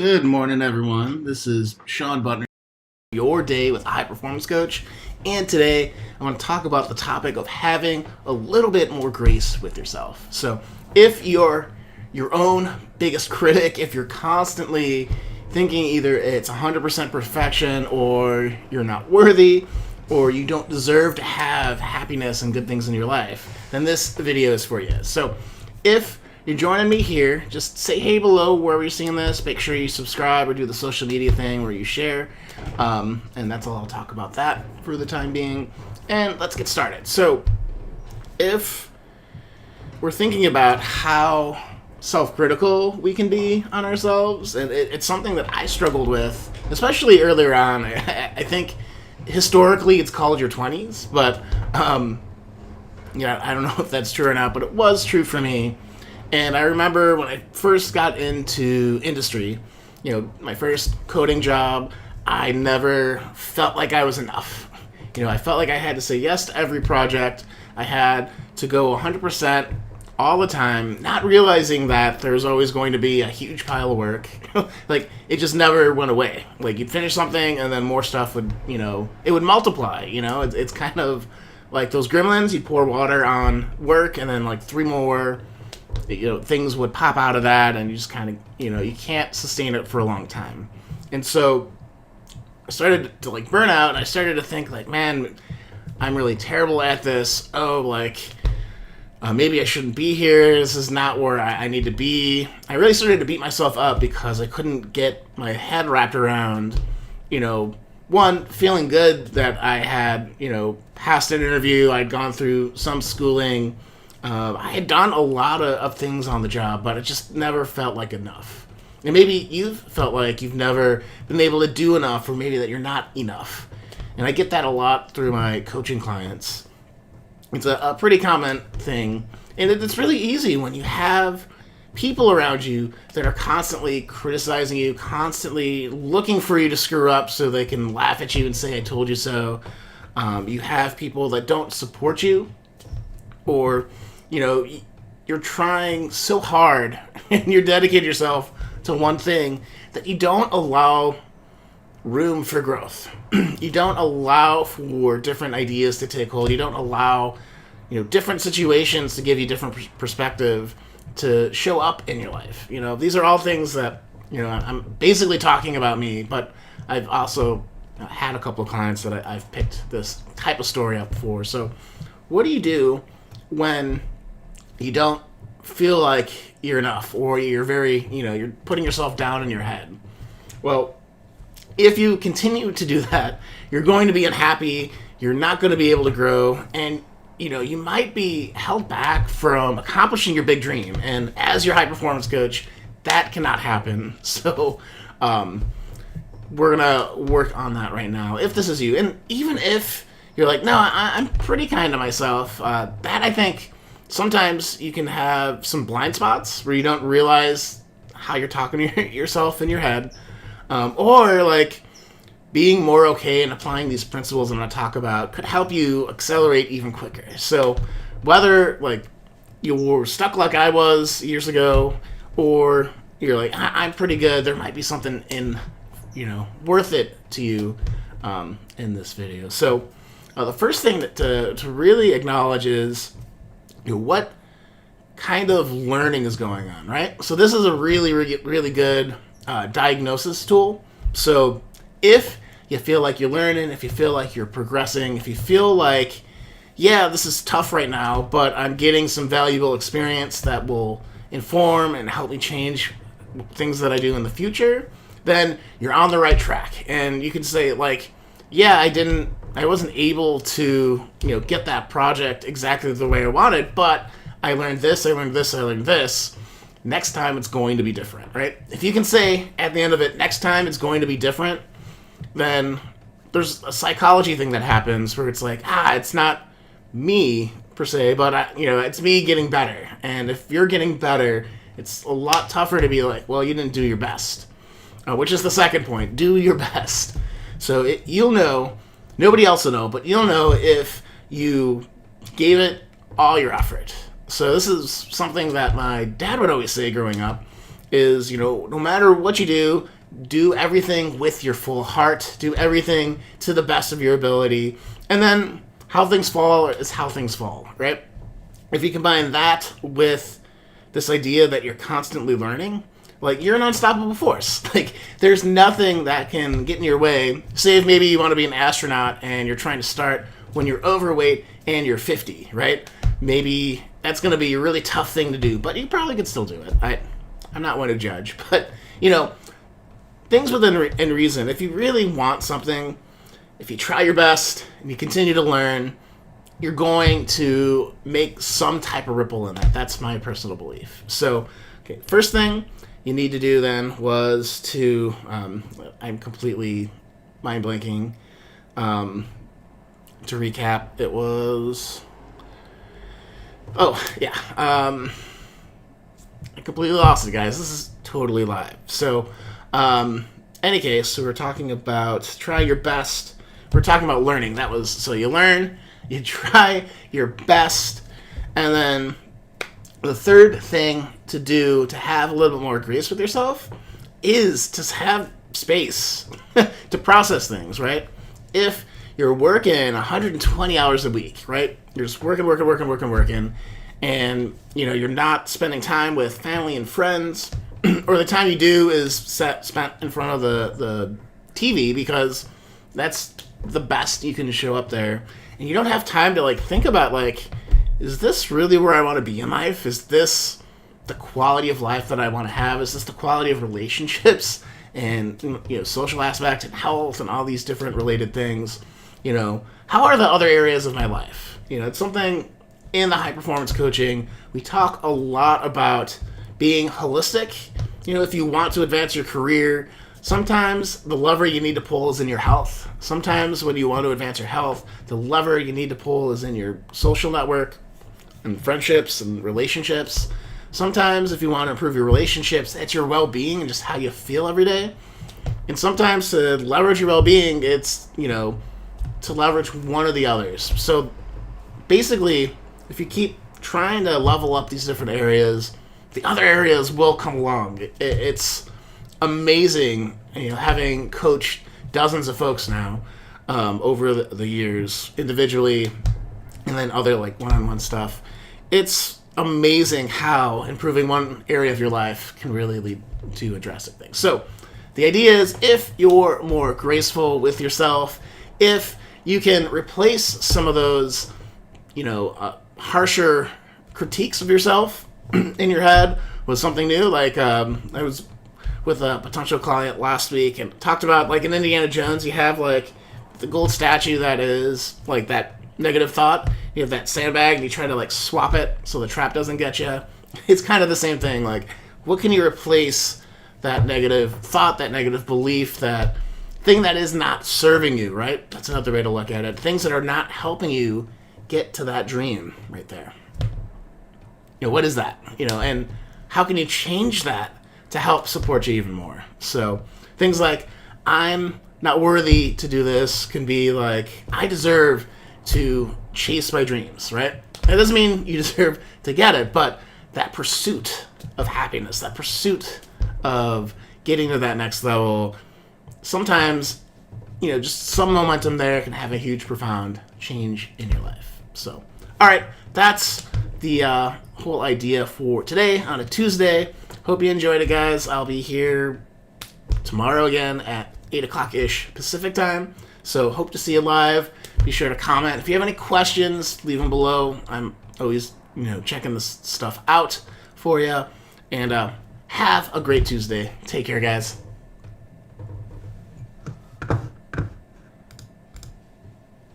Good morning, everyone. This is Sean Butner, your day with a high performance coach. And today I want to talk about the topic of having a little bit more grace with yourself. So, if you're your own biggest critic, if you're constantly thinking either it's 100% perfection or you're not worthy or you don't deserve to have happiness and good things in your life, then this video is for you. So, if you're joining me here, just say hey below wherever you're seeing this. Make sure you subscribe or do the social media thing where you share. And that's all I'll talk about that for the time being. And let's get started. So, if we're thinking about how self-critical we can be on ourselves, and it's something that I struggled with, especially earlier on. I think historically it's called your 20s, but I don't know if that's true or not, but it was true for me. And I remember when I first got into industry, my first coding job, I never felt like I was enough. I felt like I had to say yes to every project. I had to go 100% all the time, not realizing that there's always going to be a huge pile of work. Like, it just never went away. Like, you'd finish something and then more stuff would, it would multiply, It's kind of like those gremlins. You'd pour water on work and then like three more things would pop out of that, and you just kind of, you can't sustain it for a long time. And so I started to burn out, and I started to think man, I'm really terrible at this. Maybe I shouldn't be here. This is not where I need to be. I really started to beat myself up because I couldn't get my head wrapped around, one, feeling good that I had, passed an interview, I'd gone through some schooling, I had done a lot of things on the job, but it just never felt like enough. And maybe you've felt like you've never been able to do enough, or maybe that you're not enough. And I get that a lot through my coaching clients. It's a pretty common thing. And it's really easy when you have people around you that are constantly criticizing you, constantly looking for you to screw up so they can laugh at you and say, I told you so. You have people that don't support you, or you're trying so hard and you're dedicating yourself to one thing that you don't allow room for growth. You don't allow for different ideas to take hold. You don't allow, different situations to give you different perspective to show up in your life. These are all things that, I'm basically talking about me, but I've also had a couple of clients that I've picked this type of story up for. So what do you do when you don't feel like you're enough, or you're very, you're putting yourself down in your head? Well, if you continue to do that, you're going to be unhappy, you're not going to be able to grow, and, you might be held back from accomplishing your big dream. And as your high performance coach, that cannot happen. So, we're going to work on that right now, if this is you. And even if you're like, no, I'm pretty kind to myself, that I think sometimes you can have some blind spots where you don't realize how you're talking to yourself in your head, or being more okay and applying these principles I'm going to talk about could help you accelerate even quicker. So whether you were stuck like I was years ago, or you're like, I'm pretty good, there might be something in, worth it to you in this video. So the first thing to really acknowledge is what kind of learning is going on, right? So this is a really, really, really good diagnosis tool. So if you feel like you're learning, if you feel like you're progressing, if you feel like, yeah, this is tough right now, but I'm getting some valuable experience that will inform and help me change things that I do in the future, then you're on the right track. And you can say yeah, I wasn't able to, get that project exactly the way I wanted, but I learned this, I learned this, I learned this. Next time it's going to be different, right? If you can say at the end of it, next time it's going to be different, then there's a psychology thing that happens where it's it's not me per se, but it's me getting better. And if you're getting better, it's a lot tougher to be well, you didn't do your best, which is the second point. Do your best. So you'll know. Nobody else will know, but you'll know if you gave it all your effort. So this is something that my dad would always say growing up is, no matter what you do, do everything with your full heart, do everything to the best of your ability, and then how things fall is how things fall, right? If you combine that with this idea that you're constantly learning, like, you're an unstoppable force. Like, there's nothing that can get in your way. Say if maybe you want to be an astronaut and you're trying to start when you're overweight and you're 50, right? Maybe that's going to be a really tough thing to do, but you probably could still do it. I'm not one to judge, but, things within reason. If you really want something, if you try your best and you continue to learn, you're going to make some type of ripple in that. That's my personal belief. So, okay, first thing you need to do then was to, I'm completely mind blanking. To recap, it was, I completely lost it, guys. This is totally live. So, any case, so we're talking about try your best. We're talking about learning. That was, so you learn, you try your best, and then the third thing to do to have a little bit more grace with yourself is to have space to process things, right? If you're working 120 hours a week, right? You're just working, and you're not spending time with family and friends, or the time you do is spent in front of the TV because that's the best you can show up there, and you don't have time to think about is this really where I want to be in life? Is this the quality of life that I want to have? Is this the quality of relationships and social aspect and health and all these different related things? How are the other areas of my life? It's something in the high performance coaching we talk a lot about being holistic. If you want to advance your career, sometimes the lever you need to pull is in your health. Sometimes when you want to advance your health, the lever you need to pull is in your social network and friendships and relationships. Sometimes if you want to improve your relationships, it's your well-being and just how you feel every day. And sometimes to leverage your well-being, it's, to leverage one or the others. So basically, if you keep trying to level up these different areas, the other areas will come along. It's amazing, having coached dozens of folks now over the years, individually, and then other one-on-one stuff. It's amazing how improving one area of your life can really lead to a drastic thing. So the idea is, if you're more graceful with yourself, if you can replace some of those, harsher critiques of yourself in your head with something new. I was with a potential client last week and talked about, in Indiana Jones, you have the gold statue that is that negative thought. You have that sandbag and you try to swap it so the trap doesn't get you. It's kind of the same thing. What can you replace that negative thought, that negative belief, that thing that is not serving you, right? That's another way to look at it. Things that are not helping you get to that dream right there. What is that? And how can you change that to help support you even more? So things like, I'm not worthy to do this can be I deserve to chase my dreams, right? It doesn't mean you deserve to get it, but that pursuit of happiness, that pursuit of getting to that next level, sometimes, just some momentum there can have a huge, profound change in your life. So, all right, that's the whole idea for today on a Tuesday. Hope you enjoyed it, guys. I'll be here tomorrow again at 8 o'clock-ish Pacific time. So hope to see you live. Be sure to comment. If you have any questions, leave them below. I'm always, checking this stuff out for you. And have a great Tuesday. Take care, guys.